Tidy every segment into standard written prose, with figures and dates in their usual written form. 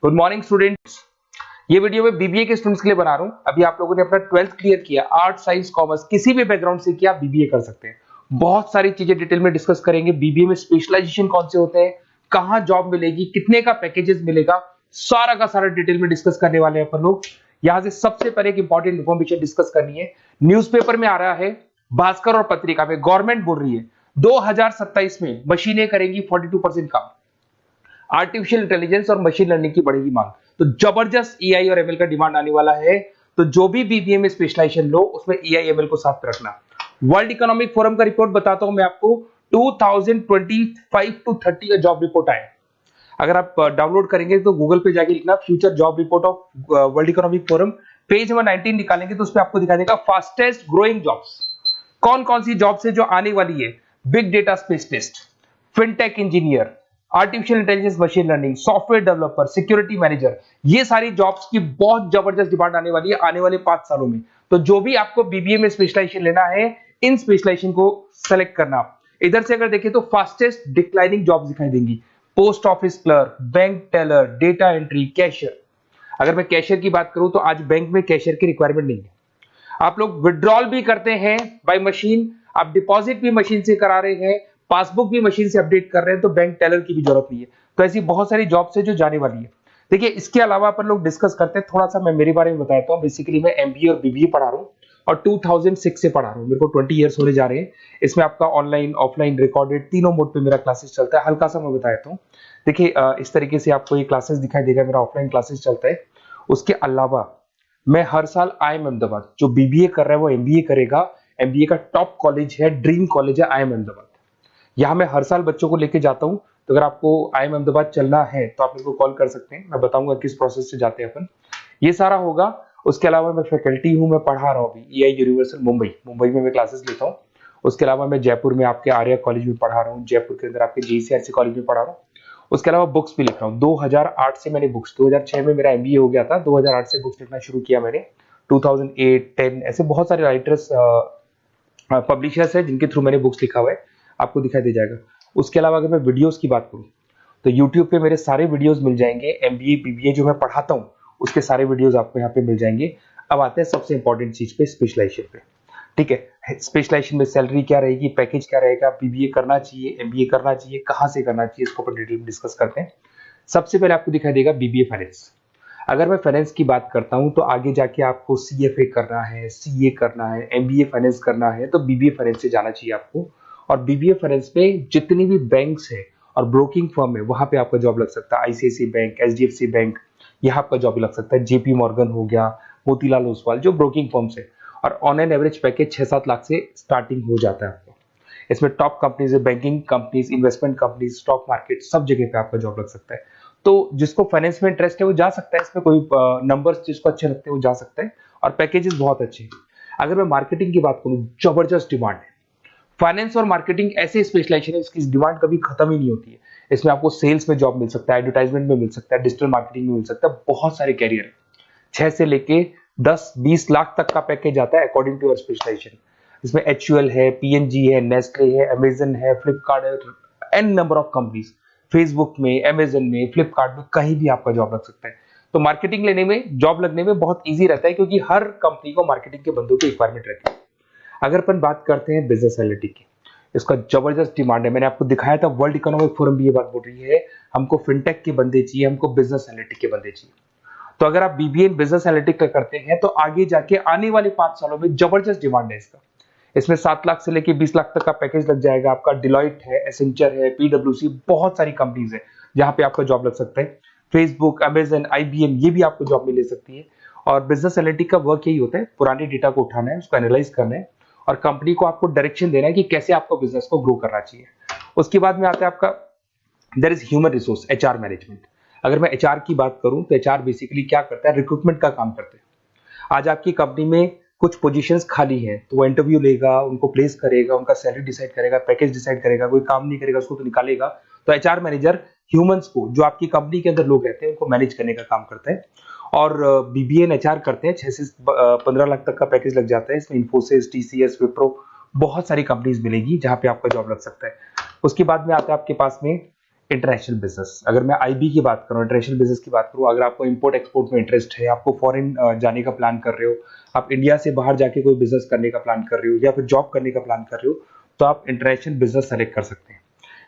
Good morning students. ये video मैं BBA के स्टूडेंट्स के लिए बना रहा हूं। अभी आप लोगों ने अपना 12th क्लियर किया, आर्ट साइंस कॉमर्स किसी भी बैकग्राउंड से किया, बीबीए कर सकते हैं। बहुत सारी चीजें डिटेल में डिस्कस करेंगे। बीबीए में स्पेशलाइजेशन कौन से होते हैं, कहां जॉब मिलेगी, कितने का पैकेजेस मिलेगा, सारा का सारा डिटेल में डिस्कस करने वाले हैं अपन लोग। यहां से सबसे पहले एक इंपॉर्टेंट इन्फॉर्मेशन डिस्कस करनी है। न्यूज़पेपर में आ रहा है, भास्कर और पत्रिका में गवर्नमेंट बोल रही है 2027 में मशीनें करेंगी 42% काम। आर्टिफिशियल इंटेलिजेंस और मशीन लर्निंग की बढ़ेगी मांग, तो जबरदस्त एआई और एमएल का डिमांड आने वाला है। तो जो भी बीबीए में स्पेशलाइजेशन लो उसमें एआई एमएल को साथ रखना। वर्ल्ड इकोनॉमिक फोरम का रिपोर्ट बताता हूं मैं आपको, 2025 टू 30 का जॉब रिपोर्ट आया। अगर आप डाउनलोड करेंगे तो गूगल पे जाके लिखना future job report of world economic forum, page number 19 निकालेंगे तो उसमें आपको दिखा देगा फास्टेस्ट ग्रोइंग जॉब्स कौन कौन सी जॉब्स है जो आने वाली है। Big data specialist, fintech engineer, artificial intelligence machine learning, software developer, security manager, ये सारी जॉब्स की बहुत जबरदस्त डिमांड आने वाली है आने वाले 5 सालों में। तो जो भी आपको बीबीए में स्पेशलाइजेशन लेना है, इन स्पेशलाइजेशन को सेलेक्ट करना। इधर से अगर देखें तो फास्टेस्ट डिक्लाइनिंग जॉब्स दिखाई देंगी, post office clerk, bank teller, data entry, cashier. अगर मैं कैशियर की बात करूं तो आज बैंक में कैशियर की रिक्वायरमेंट नहीं है। आप लोग विड्रॉल भी करते हैं बाय मशीन, आप डिपॉजिट भी मशीन से करा रहे हैं, पासबुक भी मशीन से अपडेट कर रहे हैं, तो बैंक टेलर की भी जरूरत नहीं है। तो ऐसी बहुत सारी जॉब्स है जो जाने वाली है। देखिए, इसके अलावा अपन लोग डिस्कस करते हैं, थोड़ा सा मैं मेरे बारे में बताता हूं। बेसिकली मैं एमबीए और बीबीए पढ़ा रहा हूं और 2006 से पढ़ा रहा हूं। मेरे को 20 इयर्स होने जा रहे हैं। इसमें आपका ऑनलाइन, ऑफलाइन, रिकॉर्डेड तीनों मोड पे मेरा क्लासेस चलता है। हल्का सा मैं बताता हूँ। देखिए, इस तरीके से आपको ये क्लासेस दिखाई देगा, मेरा ऑफलाइन क्लासेस चलता है। उसके अलावा मैं हर साल आईएम अहमदाबाद, जो बीबीए कर रहा है वो एमबीए करेगा। एमबीए का टॉप कॉलेज है, ड्रीम कॉलेज है आईएम अहमदाबाद। यहाँ मैं हर साल बच्चों को लेके जाता हूँ। तो अगर आपको आईएम अहमदाबाद चलना है तो आप मेरे को कॉल कर सकते हैं, मैं बताऊंगा किस प्रोसेस से जाते हैं अपन। ये सारा होगा। उसके अलावा मैं फैकल्टी हूँ, मैं पढ़ा रहा हूँ अभी एआई यूनिवर्सल मुंबई में मैं क्लासेस लेता हूँ। उसके अलावा मैं जयपुर में आपके आर्या कॉलेज में पढ़ा रहा हूँ, जयपुर के अंदर आपके जीसीआरसी कॉलेज में पढ़ा रहा हूँ। उसके अलावा बुक्स भी लिख रहा हूँ। 2008 से मैंने बुक्स, 2006 में मेरा एमबीए हो गया था, 2008 से बुक्स लिखना शुरू किया मैंने। 2008, 10 ऐसे बहुत सारे राइटर्स, पब्लिशर्स है जिनके थ्रू मैंने बुक्स लिखा हुआ है, आपको दिखाई दे जाएगा। उसके अलावा अगर मैं वीडियोस की बात करूं तो YouTube पे मेरे सारे वीडियोस मिल जाएंगे। एमबीए बीबीए जो मैं पढ़ाता हूं उसके सारे वीडियोस आपको यहाँ पे मिल जाएंगे। अब आते हैं सबसे इंपॉर्टेंट चीज पे, स्पेशलाइजेशन पे। ठीक है, स्पेशलाइजेशन में सैलरी क्या रहेगी, पैकेज क्या रहेगा, बीबीए करना चाहिए, एमबीए करना चाहिए, कहाँ से करना चाहिए, इसको अपन डिटेल में डिस्कस करते हैं। सबसे पहले आपको दिखाई देगा बीबीए फाइनेंस। अगर मैं फाइनेंस की बात करता हूं तो आगे जाके आपको सीएफए करना है, सीए करना है, एमबीए फाइनेंस करना है, तो बीबीए फाइनेंस से जाना चाहिए आपको। और बीबीए फाइनेंस में जितनी भी बैंक्स है और ब्रोकिंग फर्म है वहां पे आपका जॉब लग सकता है। आईसीआईसीआई बैंक, एचडीएफसी बैंक, यहाँ आपका जॉब लग सकता है। जेपी मॉर्गन हो गया, मोतीलाल ओसवाल, जो ब्रोकिंग फर्म्स है। और on an average package 6-7 lakh से स्टार्टिंग हो जाता है आपको। इसमें टॉप कंपनीज है, banking companies, investment companies, stock market, सब जगह पे आपका जॉब लग सकता है। तो जिसको फाइनेंस में इंटरेस्ट है वो जा सकता है, इसमें कोई नंबर्स जिसको अच्छे लगते हैं वो जा सकता है, और पैकेजेस बहुत अच्छे हैं। अगर मैं मार्केटिंग की बात करूं, जबरदस्त डिमांड है। फाइनेंस और मार्केटिंग ऐसे स्पेशलाइजेशन है, इसकी डिमांड कभी खत्म ही नहीं होती है। इसमें आपको सेल्स में जॉब मिल सकता है, एडवर्टाइजमेंट में मिल सकता है, डिजिटल मार्केटिंग में मिल सकता है, बहुत सारे कैरियर है। 6 से लेके 10-20 लाख तक का पैकेज आता है अकॉर्डिंग टू योर स्पेशलाइजेशन। इसमें एचयूएल है, पीएनजी है, नेस्ले है, अमेजन है, फ्लिपकार्ट है, n number of companies. Facebook में, अमेजन में, फ्लिपकार्ट में, कहीं भी आपका जॉब लग सकता है। तो मार्केटिंग लेने में, जॉब लगने में बहुत ईजी रहता है, क्योंकि हर कंपनी को मार्केटिंग के बंदों की रिक्वायरमेंट रहती है। अगर अपन बात करते हैं बिजनेस एनालिटिक की, इसका जबरदस्त डिमांड है। मैंने आपको दिखाया था, वर्ल्ड इकोनॉमिक फोरम भी ये बात बोल रही है, हमको फिनटेक के बंदे चाहिए, हमको बिजनेस एनालिटिक के बंदे चाहिए। तो अगर आप बीबीए इन बिजनेस एनालिटिक का करते हैं तो आगे जाके आने वाले 5 सालों में जबरदस्त डिमांड है इसका। इसमें 7 लाख से लेके 20 लाख तक का पैकेज लग जाएगा आपका। डिलॉइट है, एसेंचर है, पीडब्ल्यूसी, बहुत सारी कंपनीज है जहां पे आपका जॉब लग सकता है। फेसबुक, अमेजन, आईबीएम, ये भी आपको जॉब में ले सकती है। और बिजनेस एनालिटिक का वर्क यही होता है, पुराने डेटा को उठाना है, उसको एनालाइज करना है और कंपनी को आपको डायरेक्शन देना है कि कैसे आपको बिजनेस को ग्रो करना चाहिए। उसके बाद में आता है आपका there is human resource, HR management. अगर मैं एचआर की बात करूं तो एचआर बेसिकली क्या करता है, रिक्रूटमेंट का काम करते हैं। आज आपकी कंपनी में कुछ पोजीशंस खाली हैं तो वो इंटरव्यू लेगा, उनको प्लेस करेगा, उनका सैलरी डिसाइड करेगा, पैकेज डिसाइड करेगा, कोई काम नहीं करेगा उसको तो निकालेगा। तो एचआर मैनेजर ह्यूमंस को, जो आपकी कंपनी के अंदर लोग रहते हैं, उनको मैनेज करने का काम करता है। और बीबीए एंड एचआर करते हैं, 6 से 15 लाख तक का पैकेज लग जाता है। इसमें इन्फोसिस, टीसीएस, विप्रो, बहुत सारी कंपनीज मिलेगी जहां पे आपका जॉब लग सकता है। उसके बाद में आता है आपके पास में इंटरनेशनल बिजनेस, अगर मैं आईबी की बात करूं, इंटरनेशनल बिजनेस की बात करूं, अगर आपको इंपोर्ट एक्सपोर्ट में इंटरेस्ट है, आपको फॉरेन जाने का प्लान कर रहे हो, आप इंडिया से बाहर जाके कोई बिजनेस करने का प्लान कर रहे हो या फिर जॉब करने का प्लान कर रहे हो, तो आप इंटरनेशनल बिजनेस सेलेक्ट कर सकते हैं।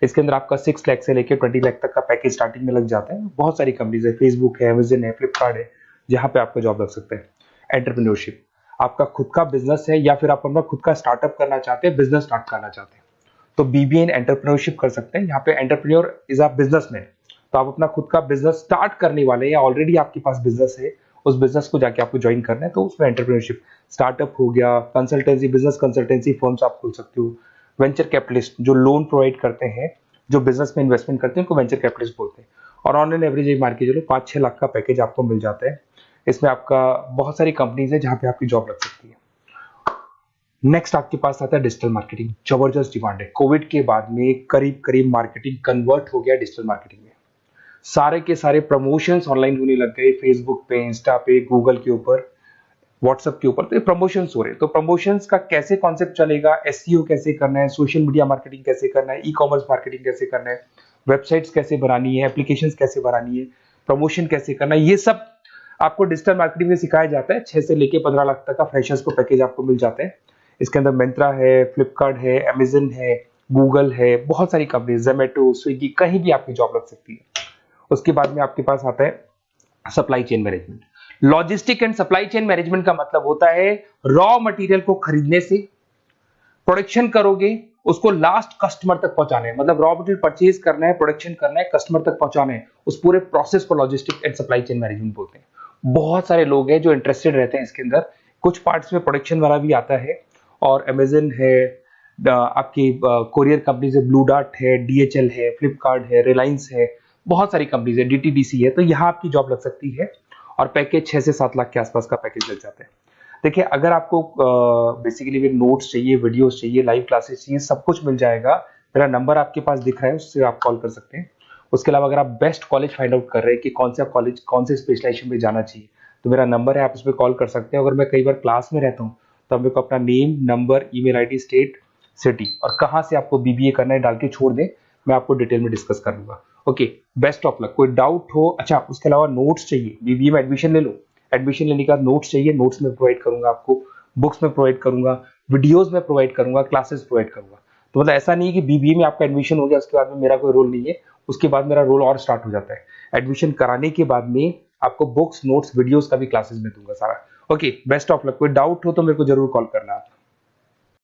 इसके अंदर आपका 6 लाख से लेकर 20 लाख तक का पैकेज स्टार्टिंग में लग जाता है। बहुत सारी कंपनीज है, फेसबुक है, अमेजन है, फ्लिपकार्ट है, जहां पे आपका जॉब लग सकता है। एंटरप्रेन्योरशिप, आपका खुद का बिजनेस है या फिर आप अपना खुद का स्टार्टअप करना चाहते हैं, बिजनेस स्टार्ट करना चाहते हैं, तो बीबीए इन एंटरप्रेन्योरशिप कर सकते हैं। यहाँ पे एंटरप्रेन्योर इज अ बिजनेसमैन, तो आप अपना खुद का बिजनेस स्टार्ट करने वाले हैं या ऑलरेडी आपके पास बिजनेस है, उस बिजनेस को जाके आपको ज्वाइन करना है, तो उसमें एंटरप्रेन्योरशिप। स्टार्टअप हो गया, कंसल्टेंसी, बिजनेस कंसल्टेंसी फर्म्स आप खोल सकते हो। वेंचर कैपिटलिस्ट जो लोन प्रोवाइड करते हैं, जो बिजनेस में इन्वेस्टमेंट करते हैं, उनको वेंचर कैपिटलिस्ट बोलते हैं। और ऑन एन एवरेज एक मार्केट चलो 5-6 लाख का पैकेज आपको मिल जाता है। इसमें आपका बहुत सारी कंपनीज है जहां पे आपकी जॉब लग सकती है। नेक्स्ट आपके पास आता है डिजिटल मार्केटिंग। जबरदस्त डिमांड है, कोविड के बाद में करीब करीब मार्केटिंग कन्वर्ट हो गया डिजिटल मार्केटिंग में। सारे के सारे प्रमोशंस ऑनलाइन होने लग गए, फेसबुक पे, इंस्टा पे, गूगल के ऊपर, व्हाट्सएप के ऊपर, तो ये प्रमोशंस हो रहे हैं। तो प्रमोशंस का कैसे कॉन्सेप्ट चलेगा, एसईओ कैसे करना है, सोशल मीडिया मार्केटिंग कैसे करना है, ई कॉमर्स मार्केटिंग कैसे करना है, वेबसाइट्स कैसे बनानी है, एप्लीकेशंस कैसे बनानी है, प्रमोशन कैसे करना है, ये सब आपको डिजिटल मार्केटिंग में सिखाया जाता है। 6 से लेके 15 लाख तक का फ्रेशर्स को पैकेज आपको मिल जाता है। इसके अंदर मिंत्रा है, फ्लिपकार्ट है, अमेजन है, गूगल है, बहुत सारी कंपनी, जोमेटो, स्विगी, कहीं भी आपकी जॉब लग सकती है। उसके बाद में आपके पास आता है supply chain management. Logistic and supply chain management का मतलब होता है रॉ मटेरियल को खरीदने से, प्रोडक्शन करोगे, उसको लास्ट कस्टमर तक पहुंचाना है, मतलब रॉ मटेरियल परचेज करना है, प्रोडक्शन करना है, कस्टमर तक पहुंचाना है, उस पूरे प्रोसेस को logistic and supply chain management बोलते हैं। बहुत सारे लोग हैं जो इंटरेस्टेड रहते हैं इसके अंदर। कुछ पार्ट्स में प्रोडक्शन वाला भी आता है, और अमेजन है, आपकी कोरियर कंपनी से ब्लू डार्ट है, डीएचएल है, फ्लिपकार्ट है, रिलायंस है, बहुत सारी कंपनीज है, डीटीडीसी है, तो यहाँ आपकी जॉब लग सकती है। और पैकेज 6 से 7 लाख के आसपास का पैकेज लग जाता है। देखिए, अगर आपको बेसिकली भी नोट्स चाहिए, वीडियोस चाहिए, लाइव क्लासेस चाहिए, सब कुछ मिल जाएगा। मेरा नंबर आपके पास दिख रहा है, उससे आप कॉल कर सकते हैं। उसके अलावा अगर आप बेस्ट कॉलेज फाइंड आउट कर रहे हैं कि कौन सा कॉलेज, कौन से स्पेशलाइजेशन में जाना चाहिए, तो मेरा नंबर है, आप उस पर कॉल कर सकते हैं। अगर मैं कई बार क्लास में रहता हूँ तो आप मेरे को अपना name, number, email ID, state, city और कहाँ से आपको बीबीए करना है डाल के छोड़ दें, मैं आपको डिटेल में डिस्कस कर लूंगा। Okay, best of luck. कोई डाउट हो, अच्छा उसके अलावा नोट्स चाहिए, बीबीए में एडमिशन ले लो, एडमिशन लेने के बाद नोट्स चाहिए, नोट्स में प्रोवाइड करूंगा आपको, बुक्स में प्रोवाइड करूंगा, वीडियोस में प्रोवाइड करूंगा, क्लासेस प्रोवाइड करूंगा। तो मतलब ऐसा नहीं है कि बीबीए में आपका एडमिशन हो गया उसके बाद में मेरा कोई रोल नहीं है, उसके बाद मेरा रोल और स्टार्ट हो जाता है। एडमिशन कराने के बाद में आपको बुक्स, नोट्स, वीडियोस का भी क्लासेस में दूंगा सारा। Okay, best of luck. कोई डाउट हो तो मेरे को जरूर कॉल करना आप।